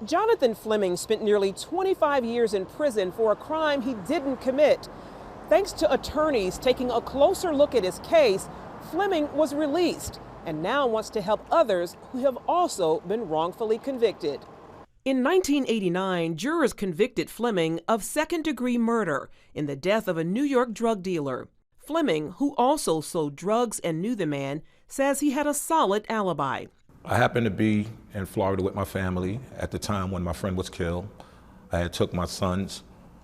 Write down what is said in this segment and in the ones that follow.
Jonathan Fleming spent nearly 25 years in prison for a crime he didn't commit. Thanks to attorneys taking a closer look at his case, Fleming was released and now wants to help others who have also been wrongfully convicted. In 1989, jurors convicted Fleming of second-degree murder in the death of a New York drug dealer. Fleming, who also sold drugs and knew the man, says he had a solid alibi. I happened to be in Florida with my family at the time when my friend was killed. I took my son,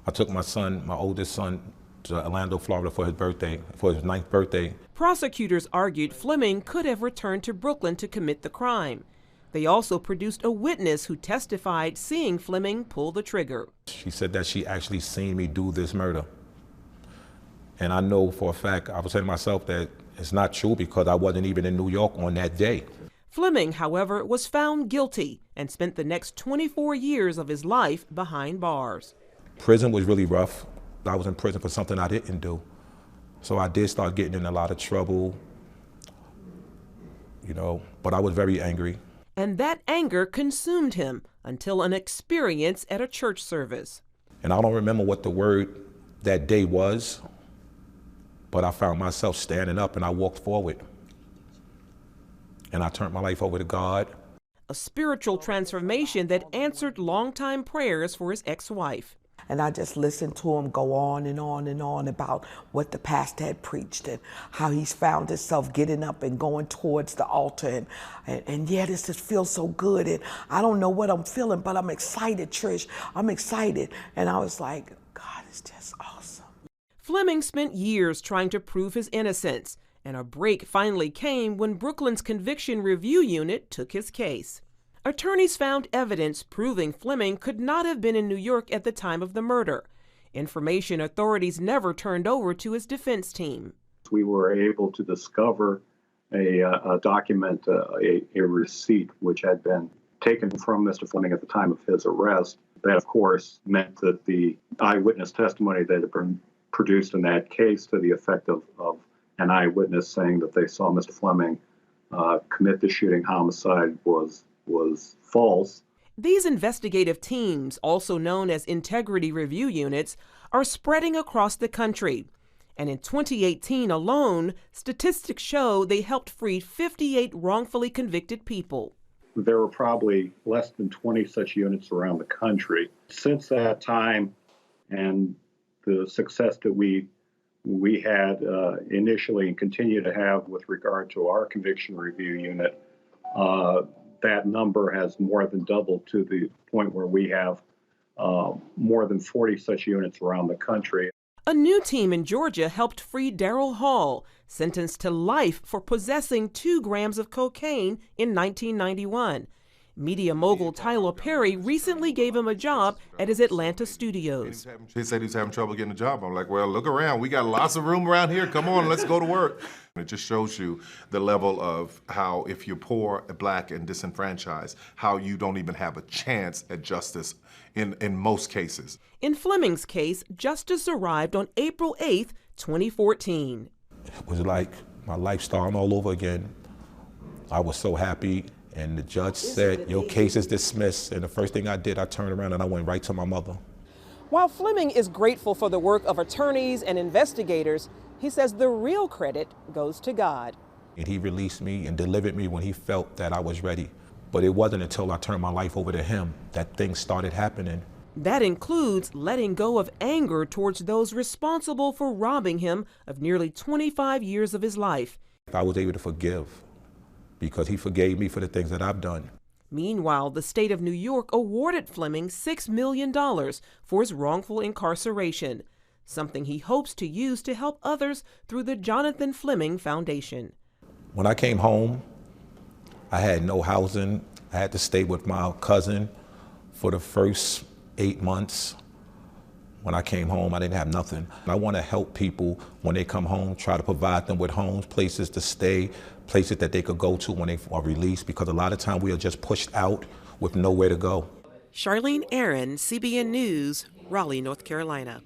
my oldest son, to Orlando, Florida for his birthday, for his 9th birthday. Prosecutors argued Fleming could have returned to Brooklyn to commit the crime. They also produced a witness who testified seeing Fleming pull the trigger. She said that she actually seen me do this murder. And I know for a fact, I was saying to myself that it's not true because I wasn't even in New York on that day. Fleming, however, was found guilty and spent the next 24 years of his life behind bars. Prison was really rough. I was in prison for something I didn't do. So I did start getting in a lot of trouble, but I was very angry. And that anger consumed him until an experience at a church service. And I don't remember what the word that day was, but I found myself standing up and I walked forward. And I turned my life over to God. A spiritual transformation that answered longtime prayers for his ex-wife. And I just listened to him go on and on and on about what the pastor had preached and how he's found himself getting up and going towards the altar. And yeah, this just feels so good. And I don't know what I'm feeling, but I'm excited, Trish. I'm excited. And I was like, God is just awesome. Fleming spent years trying to prove his innocence, and a break finally came when Brooklyn's Conviction Review Unit took his case. Attorneys found evidence proving Fleming could not have been in New York at the time of the murder, information authorities never turned over to his defense team. We were able to discover a document, a receipt, which had been taken from Mr. Fleming at the time of his arrest. That, of course, meant that the eyewitness testimony that had been produced in that case to the effect of an eyewitness saying that they saw Mr. Fleming commit the shooting homicide was false. These investigative teams, also known as integrity review units, are spreading across the country. And in 2018 alone, statistics show they helped free 58 wrongfully convicted people. There were probably less than 20 such units around the country. Since that time and the success that we had initially and continue to have with regard to our conviction review unit, that number has more than doubled to the point where we have more than 40 such units around the country. A new team in Georgia helped free Daryl Hall, sentenced to life for possessing 2 grams of cocaine in 1991. Media mogul Tyler Perry recently gave him a job at his Atlanta studios. He said he's having trouble getting a job. I'm like, well, look around. We got lots of room around here. Come on, let's go to work. It just shows you the level of how, if you're poor, black, and disenfranchised, how you don't even have a chance at justice in most cases. In Fleming's case, justice arrived on April 8th, 2014. It was like my life starting all over again. I was so happy. And the judge said, your case is dismissed. And the first thing I did, I turned around and I went right to my mother. While Fleming is grateful for the work of attorneys and investigators, he says the real credit goes to God. And he released me and delivered me when he felt that I was ready. But it wasn't until I turned my life over to him that things started happening. That includes letting go of anger towards those responsible for robbing him of nearly 25 years of his life. I was able to forgive, because he forgave me for the things that I've done. Meanwhile, the state of New York awarded Fleming $6 million for his wrongful incarceration, something he hopes to use to help others through the Jonathan Fleming Foundation. When I came home, I had no housing. I had to stay with my cousin for the first 8 months. When I came home, I didn't have nothing. I want to help people when they come home, try to provide them with homes, places to stay, places that they could go to when they are released, because a lot of time we are just pushed out with nowhere to go. Charlene Aaron, CBN News, Raleigh, North Carolina.